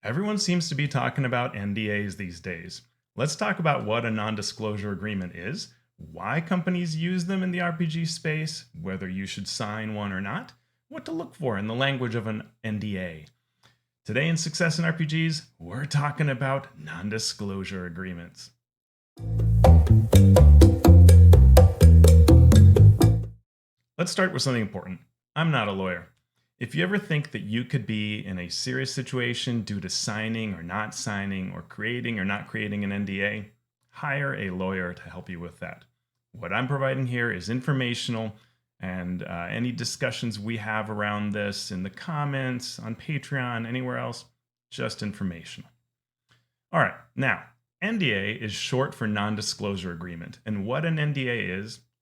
Everyone seems to be talking about NDAs these days. Let's talk about what a non disclosure agreement is, why companies use them in the RPG space, whether you should sign one or not, what to look for in the language of an NDA. Today in Success in RPGs, we're talking about non disclosure agreements. Let's start with something important. I'm not a lawyer. If you ever think that you could be in a serious situation due to signing or not signing or creating or not creating an NDA, hire a lawyer to help you with that. What I'm providing here is informational, and any discussions we have around this in the comments, on Patreon, anywhere else, just informational. All right, now, NDA is short for non disclosure agreement, and what an NDA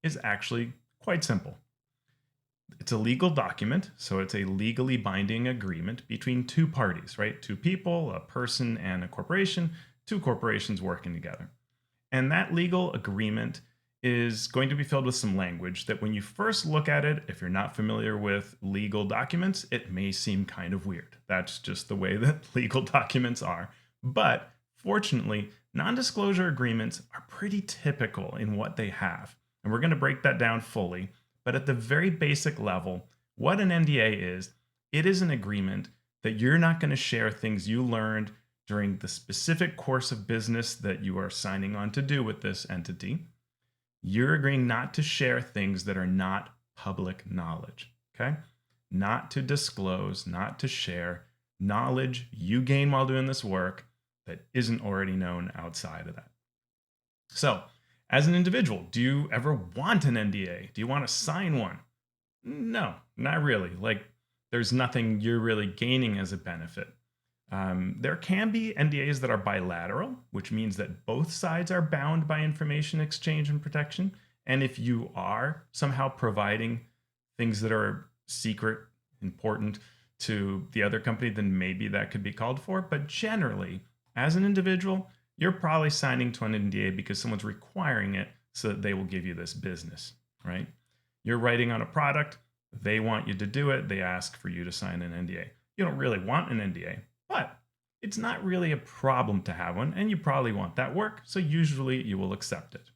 is actually quite simple. It's a legal document, so it's a legally binding agreement between two parties, right? Two people, a person and a corporation, two corporations working together. And that legal agreement is going to be filled with some language that when you first look at it, if you're not familiar with legal documents, it may seem kind of weird. That's just the way that legal documents are. But fortunately, non disclosure agreements are pretty typical in what they have. And we're going to break that down fully. But at the very basic level, what an NDA is, it is an agreement that you're not going to share things you learned during the specific course of business that you are signing on to do with this entity. You're agreeing not to share things that are not public knowledge, okay? Not to disclose, not to share knowledge you gain while doing this work that isn't already known outside of that. So, as an individual, do you ever want an NDA? Do you want to sign one? No, not really. Like, there's nothing you're really gaining as a benefit. There can be NDAs that are bilateral, which means that both sides are bound by information exchange and protection. And if you are somehow providing things that are secret, important to the other company, then maybe that could be called for. But generally, as an individual, you're probably signing to an NDA because someone's requiring it so that they will give you this business, right? You're writing on a product, they want you to do it, they ask for you to sign an NDA. You don't really want an NDA, but it's not really a problem to have one, and you probably want that work, so usually you will accept it.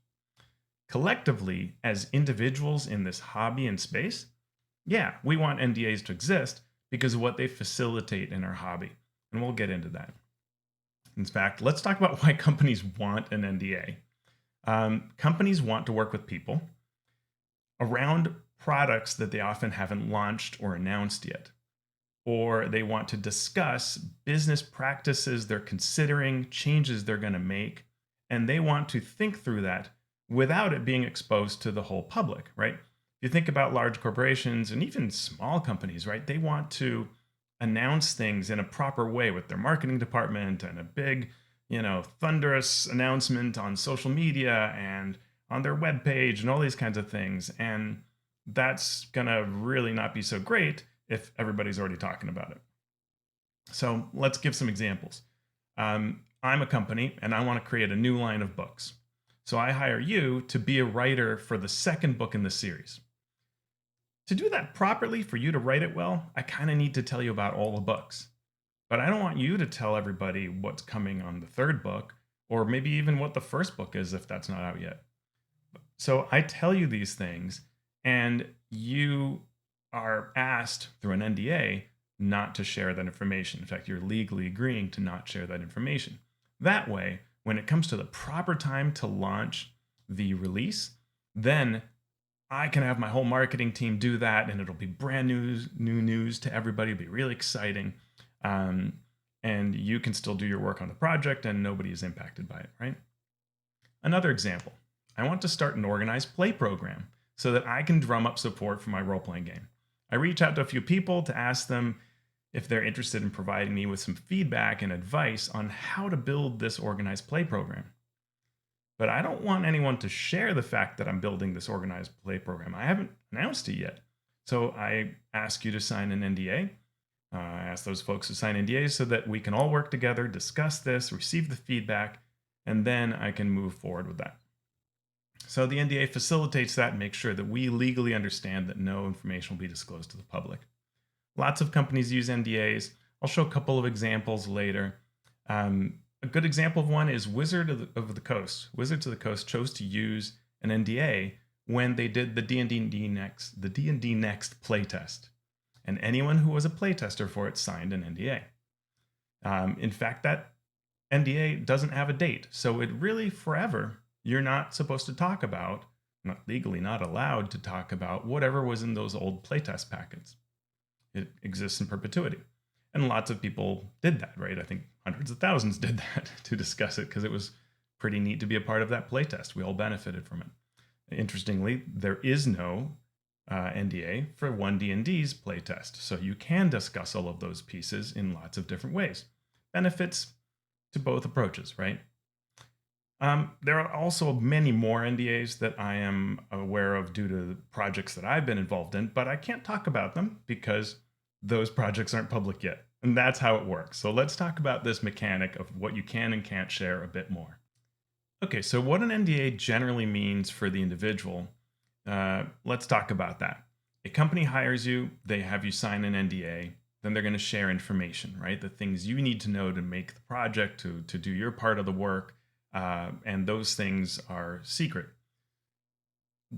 Collectively, as individuals in this hobby and space, yeah, we want NDAs to exist because of what they facilitate in our hobby, and we'll get into that. In fact, let's talk about why companies want an NDA. Companies want to work with people around products that they often haven't launched or announced yet. Or they want to discuss business practices they're considering, changes they're going to make, and they want to think through that without it being exposed to the whole public, right? If you think about large corporations and even small companies, right? They want to announce things in a proper way with their marketing department and a big, thunderous announcement on social media and on their webpage and all these kinds of things. And that's going to really not be so great if everybody's already talking about it. So let's give some examples. I'm a company and I want to create a new line of books. So I hire you to be a writer for the second book in the series. To do that properly, for you to write it well, I kind of need to tell you about all the books. But I don't want you to tell everybody what's coming on the third book, or maybe even what the first book is if that's not out yet. So I tell you these things, and you are asked through an NDA not to share that information. In fact, you're legally agreeing to not share that information. That way, when it comes to the proper time to launch the release, then I can have my whole marketing team do that, and it'll be brand new news to everybody. It'll be really exciting. And you can still do your work on the project, and nobody is impacted by it, right? Another example, I want to start an organized play program so that I can drum up support for my role-playing game. I reach out to a few people to ask them if they're interested in providing me with some feedback and advice on how to build this organized play program. But I don't want anyone to share the fact that I'm building this organized play program. I haven't announced it yet. So I ask you to sign an NDA. I ask those folks to sign NDAs so that we can all work together, discuss this, receive the feedback, and then I can move forward with that. So the NDA facilitates that and makes sure that we legally understand that no information will be disclosed to the public. Lots of companies use NDAs. I'll show a couple of examples later. A good example of one is of the Coast. Wizards of the Coast chose to use an NDA when they did the D&D Next playtest, and anyone who was a playtester for it signed an NDA. In fact, that NDA doesn't have a date, so it really forever you're not supposed to talk about, not legally, not allowed to talk about whatever was in those old playtest packets. It exists in perpetuity. And lots of people did that, right? I think hundreds of thousands did that to discuss it because it was pretty neat to be a part of that playtest. We all benefited from it. Interestingly, there is no NDA for 1D&D's playtest, so you can discuss all of those pieces in lots of different ways. Benefits to both approaches, right? There are also many more NDAs that I am aware of due to projects that I've been involved in, but I can't talk about them because those projects aren't public yet. And that's how it works. So let's talk about this mechanic of what you can and can't share a bit more. Okay, so what an NDA generally means for the individual, let's talk about that. A company hires you, they have you sign an NDA, then they're going to share information, right? The things you need to know to make the project, to do your part of the work, and those things are secret.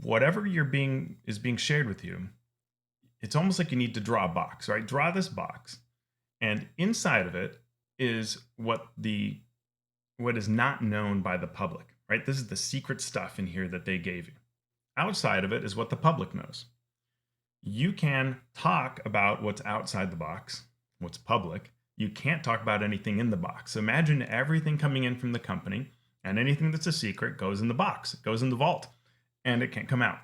Whatever is being shared with you, it's almost like you need to draw a box, right? Draw this box, and inside of it is what is not known by the public, right? This is the secret stuff in here that they gave you. Outside of it is what the public knows. You can talk about what's outside the box, what's public. You can't talk about anything in the box. So imagine everything coming in from the company, and anything that's a secret goes in the box. It goes in the vault, and it can't come out,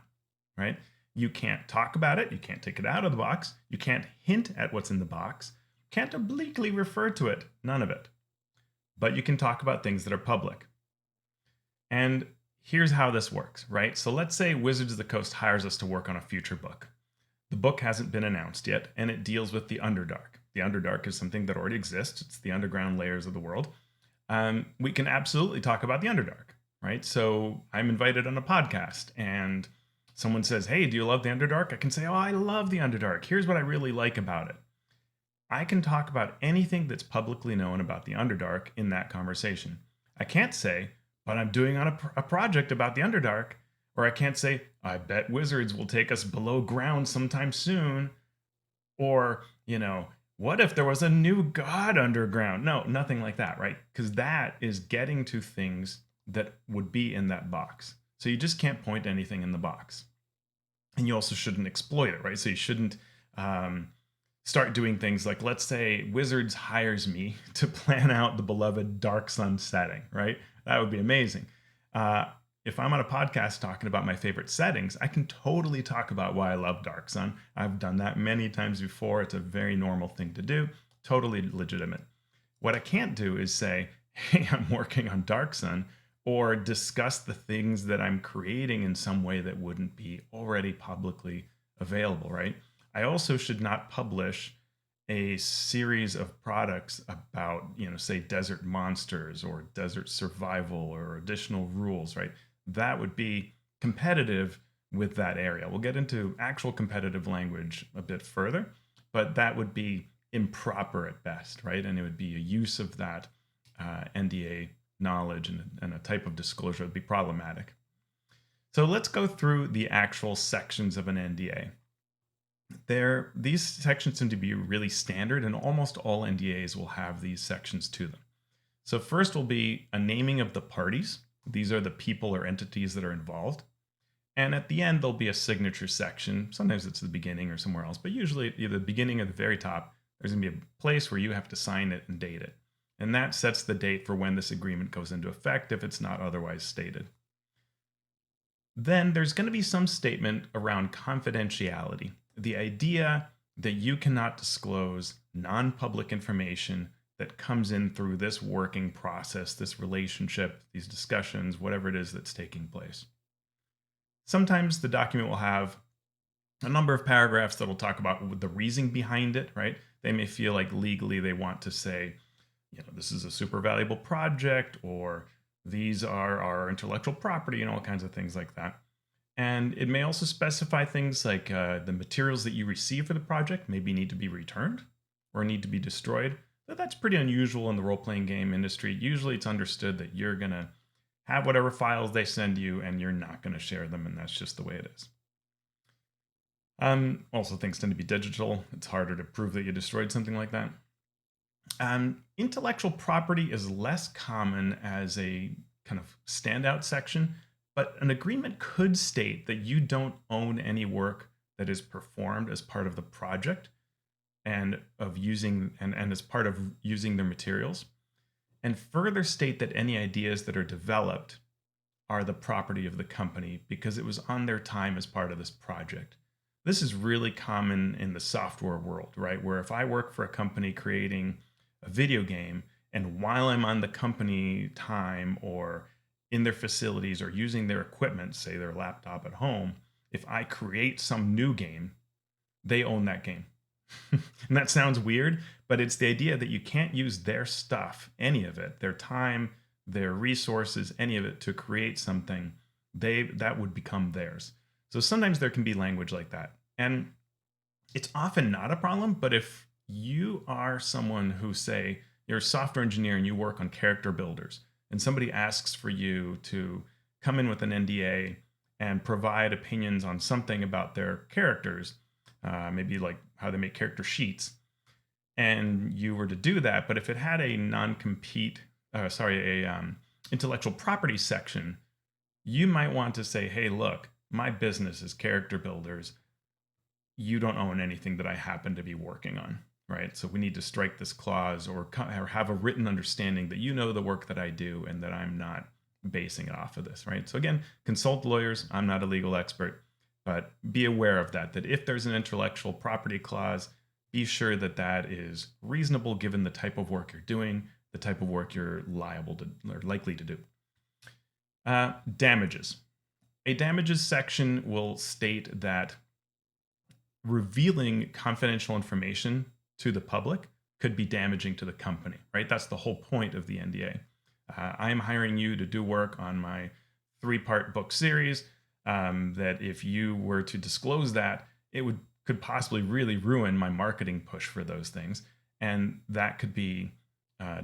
right? You can't talk about it. You can't take it out of the box. You can't hint at what's in the box. Can't obliquely refer to it. None of it. But you can talk about things that are public. And here's how this works, right? So let's say Wizards of the Coast hires us to work on a future book. The book hasn't been announced yet, and it deals with the Underdark. The Underdark is something that already exists. It's the underground layers of the world. We can absolutely talk about the Underdark, right? So I'm invited on a podcast, and someone says, hey, do you love the Underdark? I can say, oh, I love the Underdark. Here's what I really like about it. I can talk about anything that's publicly known about the Underdark in that conversation. I can't say, but I'm doing on a project about the Underdark. Or I can't say, I bet Wizards will take us below ground sometime soon. Or, what if there was a new god underground? No, nothing like that, right? Because that is getting to things that would be in that box. So you just can't point anything in the box. And you also shouldn't exploit it, right? So you shouldn't start doing things like, let's say Wizards hires me to plan out the beloved Dark Sun setting, right? That would be amazing. If I'm on a podcast talking about my favorite settings, I can totally talk about why I love Dark Sun. I've done that many times before. It's a very normal thing to do, totally legitimate. What I can't do is say, hey, I'm working on Dark Sun, or discuss the things that I'm creating in some way that wouldn't be already publicly available, right? I also should not publish a series of products about, say desert monsters or desert survival or additional rules, right? That would be competitive with that area. We'll get into actual competitive language a bit further, but that would be improper at best, right? And it would be a use of that NDA knowledge and a type of disclosure would be problematic. So let's go through the actual sections of an NDA. These sections seem to be really standard, and almost all NDAs will have these sections to them. So first will be a naming of the parties. These are the people or entities that are involved. And at the end, there'll be a signature section. Sometimes it's the beginning or somewhere else, but usually either the beginning or the very top, there's going to be a place where you have to sign it and date it. And that sets the date for when this agreement goes into effect if it's not otherwise stated. Then there's going to be some statement around confidentiality. The idea that you cannot disclose non-public information that comes in through this working process, this relationship, these discussions, whatever it is that's taking place. Sometimes the document will have a number of paragraphs that will talk about the reasoning behind it, right? They may feel like legally they want to say, this is a super valuable project, or these are our intellectual property, and all kinds of things like that. And it may also specify things like the materials that you receive for the project maybe need to be returned, or need to be destroyed, that's pretty unusual in the role-playing game industry. Usually it's understood that you're going to have whatever files they send you and you're not going to share them, and that's just the way it is. Also, things tend to be digital. It's harder to prove that you destroyed something like that. Intellectual property is less common as a kind of standout section, but an agreement could state that you don't own any work that is performed as part of the project and of using and as part of using their materials, and further state that any ideas that are developed are the property of the company because it was on their time as part of this project. This is really common in the software world, right? Where if I work for a company creating a video game, and while I'm on the company time or in their facilities or using their equipment, say their laptop at home, if I create some new game, they own that game. And that sounds weird, but it's the idea that you can't use their stuff, any of it, their time, their resources, any of it to create something. That would become theirs. So sometimes there can be language like that. And it's often not a problem, but if you are someone who, say, you're a software engineer and you work on character builders, and somebody asks for you to come in with an NDA and provide opinions on something about their characters, maybe like how they make character sheets, and you were to do that, but if it had a non-compete, intellectual property section, you might want to say, hey, look, my business is character builders. You don't own anything that I happen to be working on, right? So we need to strike this clause or have a written understanding that you know the work that I do and that I'm not basing it off of this, right? So again, consult lawyers. I'm not a legal expert, but be aware of that if there's an intellectual property clause, be sure that that is reasonable given the type of work you're doing, the type of work you're liable to or likely to do. Damages. A damages section will state that revealing confidential information to the public could be damaging to the company, right? That's the whole point of the NDA. I am hiring you to do work on my 3-part book series. That if you were to disclose that, it could possibly really ruin my marketing push for those things. And that could be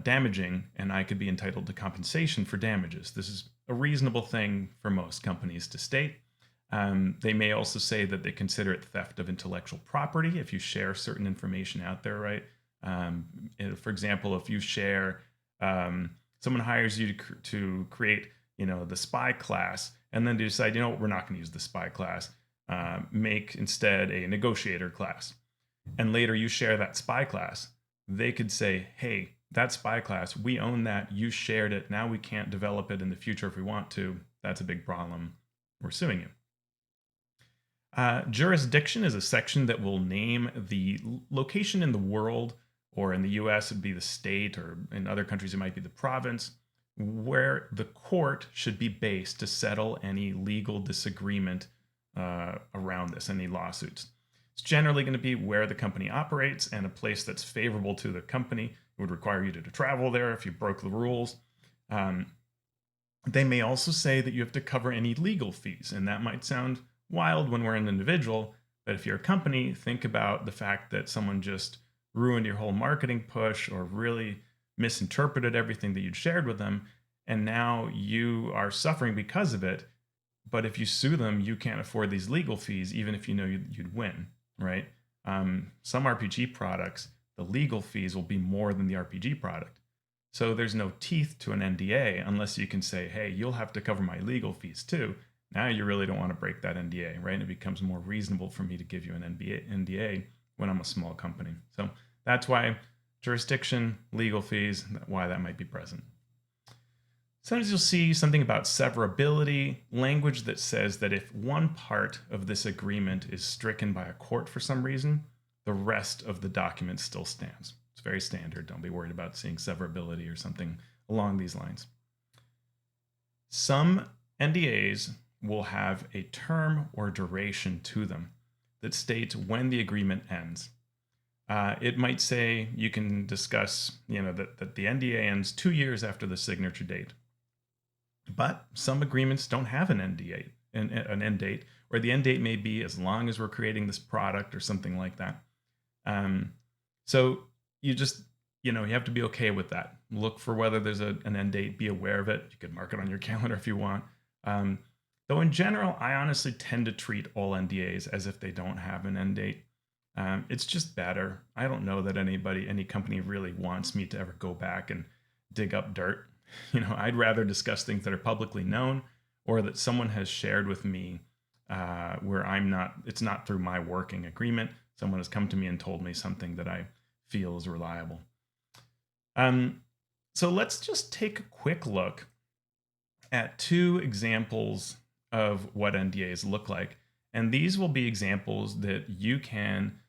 damaging, and I could be entitled to compensation for damages. This is a reasonable thing for most companies to state. They may also say that they consider it theft of intellectual property if you share certain information out there, right? For example, if you share, someone hires you to create, the spy class, and then they decide, we're not going to use the spy class, make instead a negotiator class. And later you share that spy class, they could say, hey, that spy class, we own that, you shared it, now we can't develop it in the future if we want to. That's a big problem. We're suing you. Jurisdiction is a section that will name the location in the world, or in the US, it'd be the state, or in other countries, it might be the province, where the court should be based to settle any legal disagreement around this, any lawsuits. It's generally going to be where the company operates and a place that's favorable to the company. It would require you to travel there if you broke the rules. They may also say that you have to cover any legal fees, and that might sound wild when we're an individual, but if you're a company, think about the fact that someone just ruined your whole marketing push or really misinterpreted everything that you'd shared with them, and now you are suffering because of it. But if you sue them, you can't afford these legal fees, even if you know you'd win, right? Some RPG products, the legal fees will be more than the RPG product. So there's no teeth to an NDA unless you can say, hey, you'll have to cover my legal fees too. Now you really don't want to break that NDA, right? And it becomes more reasonable for me to give you an NDA when I'm a small company. So that's why jurisdiction, legal fees, why that might be present. Sometimes you'll see something about severability, language that says that if one part of this agreement is stricken by a court for some reason, the rest of the document still stands. It's very standard. Don't be worried about seeing severability or something along these lines. Some NDAs will have a term or duration to them that states when the agreement ends. It might say you can discuss, that the NDA ends 2 years after the signature date. But some agreements don't have an end date, or the end date may be as long as we're creating this product or something like that. So you just, you know, you have to be okay with that. Look for whether there's an end date, be aware of it. You could mark it on your calendar if you want. Um, though in general, I honestly tend to treat all NDAs as if they don't have an end date. It's just better. I don't know that any company really wants me to ever go back and dig up dirt. You know, I'd rather discuss things that are publicly known or that someone has shared with me where it's not through my working agreement. Someone has come to me and told me something that I feel is reliable. Um, so let's just take a quick look at two examples of what NDAs look like. And these will be examples that you can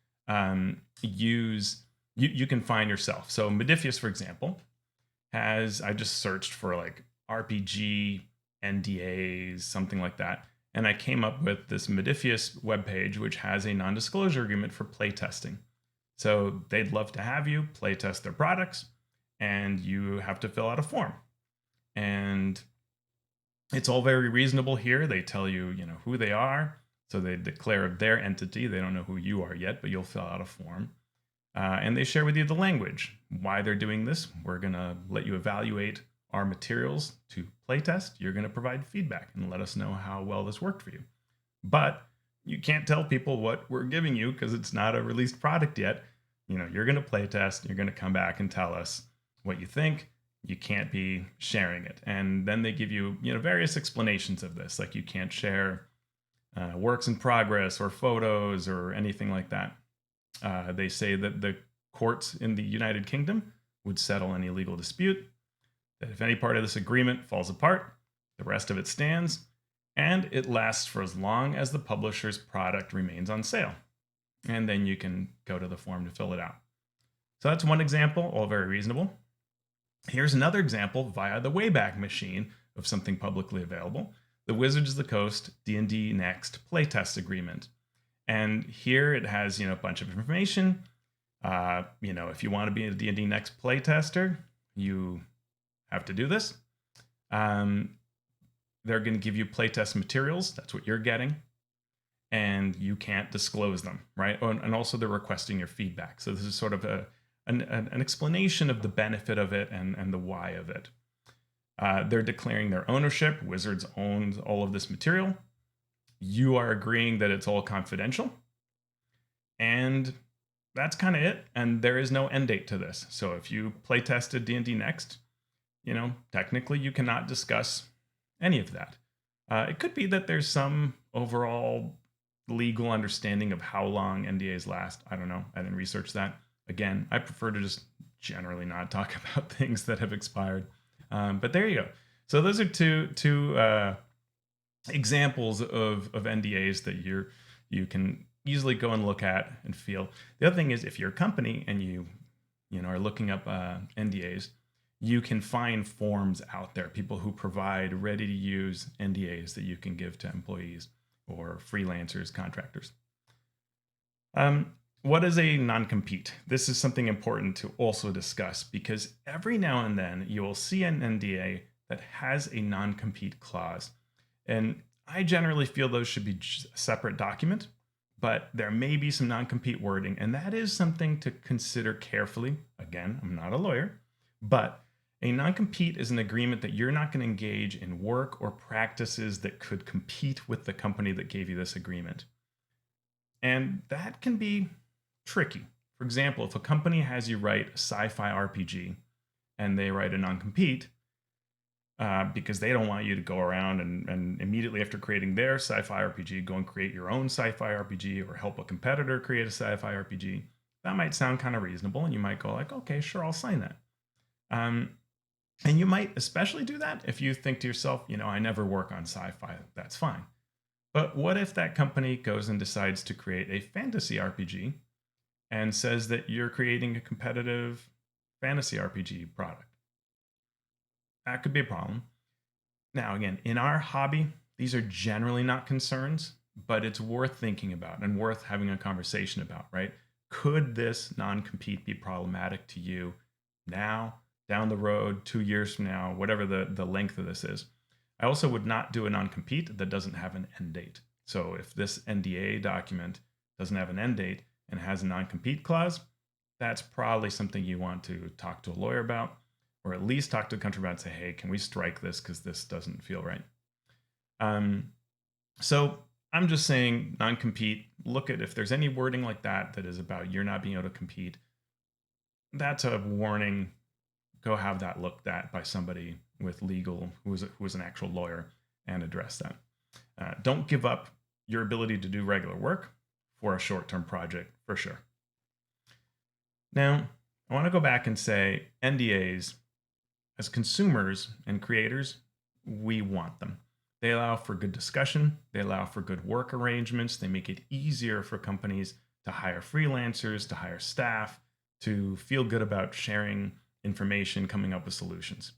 use, you can find yourself. So Modifius, for example, I just searched for like RPG NDAs, something like that. And I came up with this Modifius webpage, which has a non-disclosure agreement for playtesting. So they'd love to have you playtest their products, and you have to fill out a form. And it's all very reasonable here. They tell you, you know, who they are. So they declare their entity. They don't know who you are yet, but you'll fill out a form. And they share with you the language, why they're doing this. We're going to let you evaluate our materials to playtest. You're going to provide feedback and let us know how well this worked for you. But you can't tell people what we're giving you because it's not a released product yet. You know, you're going to playtest. You're going to come back and tell us what you think. You can't be sharing it. And then they give you, you know, various explanations of this, like you can't share works in progress or photos or anything like that. They say that the courts in the United Kingdom would settle any legal dispute, that if any part of this agreement falls apart, the rest of it stands, and it lasts for as long as the publisher's product remains on sale. And then you can go to the form to fill it out. So that's one example, all very reasonable. Here's another example via the Wayback Machine of something publicly available, the Wizards of the Coast D&D Next playtest agreement. And here it has, you know, a bunch of information. You know, if you want to be a D&D Next playtester, you have to do this. They're going to give you playtest materials. That's what you're getting. And you can't disclose them, right? Oh, and also they're requesting your feedback. So this is sort of an explanation of the benefit of it and the why of it. They're declaring their ownership. Wizards owns all of this material. You are agreeing that it's all confidential. And that's kind of it. And there is no end date to this. So if you play tested D&D Next, you know, technically you cannot discuss any of that. It could be that there's some overall legal understanding of how long NDAs last. I don't know. I didn't research that. Again, I prefer to just generally not talk about things that have expired. But there you go. So those are two examples of NDAs that you can easily go and look at and feel. The other thing is, if you're a company and you know are looking up NDAs, you can find forms out there, people who provide ready to use NDAs that you can give to employees or freelancers, contractors. What is a non-compete? This is something important to also discuss because every now and then you will see an NDA that has a non-compete clause. And I generally feel those should be a separate document, but there may be some non-compete wording, and that is something to consider carefully. Again, I'm not a lawyer, but a non-compete is an agreement that you're not going to engage in work or practices that could compete with the company that gave you this agreement. And that can be tricky. For example, if a company has you write a sci-fi RPG and they write a non-compete because they don't want you to go around and immediately after creating their sci-fi RPG, go and create your own sci-fi RPG or help a competitor create a sci-fi RPG, that might sound kind of reasonable. And you might go like, okay, sure, I'll sign that. And you might especially do that if you think to yourself, you know, I never work on sci-fi, that's fine. But what if that company goes and decides to create a fantasy RPG and says that you're creating a competitive fantasy RPG product? That could be a problem. Now, again, in our hobby, these are generally not concerns, but it's worth thinking about and worth having a conversation about, right? Could this non-compete be problematic to you now, down the road, 2 years from now, whatever the length of this is? I also would not do a non-compete that doesn't have an end date. So if this NDA document doesn't have an end date and has a non-compete clause, that's probably something you want to talk to a lawyer about, or at least talk to the country about and say, hey, can we strike this because this doesn't feel right? So I'm just saying non-compete, look at if there's any wording like that that is about you're not being able to compete, that's a warning. Go have that looked at by somebody with legal, who is an actual lawyer, and address that. Don't give up your ability to do regular work for a short-term project, for sure. Now, I want to go back and say NDAs, as consumers and creators, we want them. They allow for good discussion, they allow for good work arrangements, they make it easier for companies to hire freelancers, to hire staff, to feel good about sharing information, coming up with solutions.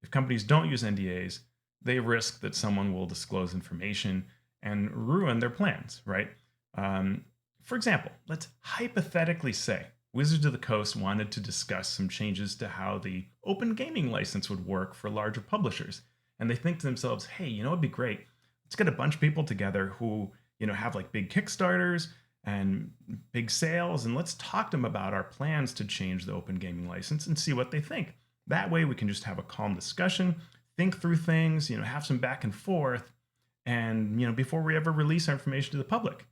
If companies don't use NDAs, they risk that someone will disclose information and ruin their plans, right? For example, let's hypothetically say Wizards of the Coast wanted to discuss some changes to how the open gaming license would work for larger publishers. And they think to themselves, hey, it'd be great. Let's get a bunch of people together who, have like big Kickstarters and big sales, and let's talk to them about our plans to change the open gaming license and see what they think. That way we can just have a calm discussion, think through things, have some back and forth, and, before we ever release our information to the public.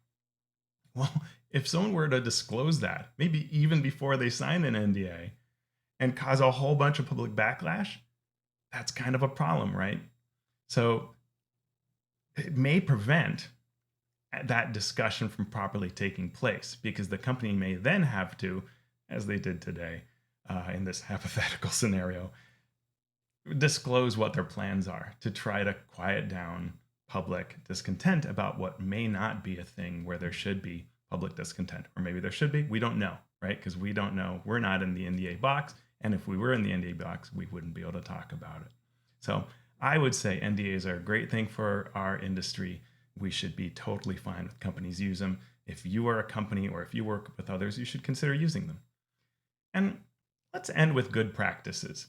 Well, if someone were to disclose that, maybe even before they sign an NDA, and cause a whole bunch of public backlash, that's kind of a problem, right? So it may prevent that discussion from properly taking place, because the company may then have to, as they did today in this hypothetical scenario, disclose what their plans are to try to quiet down public discontent about what may not be a thing where there should be public discontent. Or maybe there should be. We don't know, right? Because we don't know. We're not in the NDA box. And if we were in the NDA box, we wouldn't be able to talk about it. So I would say NDAs are a great thing for our industry. We should be totally fine with companies use them. If you are a company or if you work with others, you should consider using them. And let's end with good practices.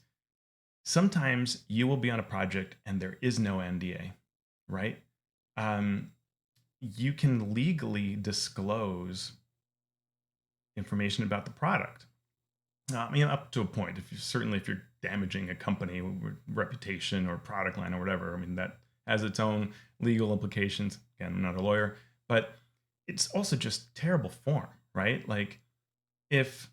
Sometimes you will be on a project and there is no NDA, right? You can legally disclose information about the product. Up to a point. If you're damaging a company reputation or product line or whatever, that has its own legal implications. Again, I'm not a lawyer, but it's also just terrible form, right? Like if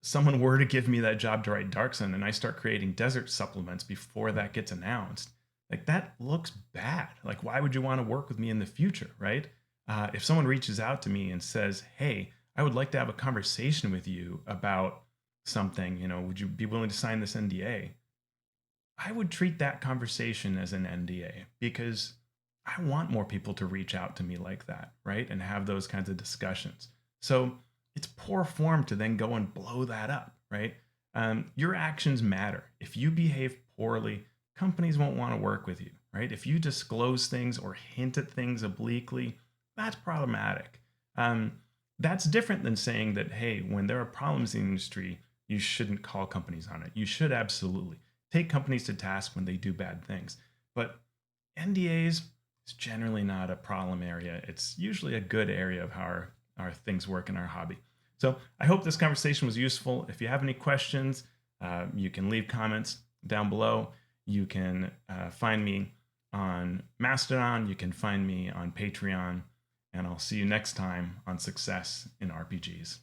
someone were to give me that job to write Dark Sun and I start creating desert supplements before that gets announced, like that looks bad. Like why would you want to work with me in the future, right? If someone reaches out to me and says, hey, I would like to have a conversation with you about something, would you be willing to sign this NDA? I would treat that conversation as an NDA, because I want more people to reach out to me like that, right? And have those kinds of discussions. So it's poor form to then go and blow that up, right? Your actions matter. If you behave poorly, companies won't want to work with you, right? If you disclose things or hint at things obliquely, that's problematic. That's different than saying that, hey, when there are problems in the industry, you shouldn't call companies on it. You should absolutely take companies to task when they do bad things. But NDAs is generally not a problem area. It's usually a good area of how our things work in our hobby. So I hope this conversation was useful. If you have any questions, you can leave comments down below. You can find me on Mastodon. You can find me on Patreon. And I'll see you next time on Success in RPGs.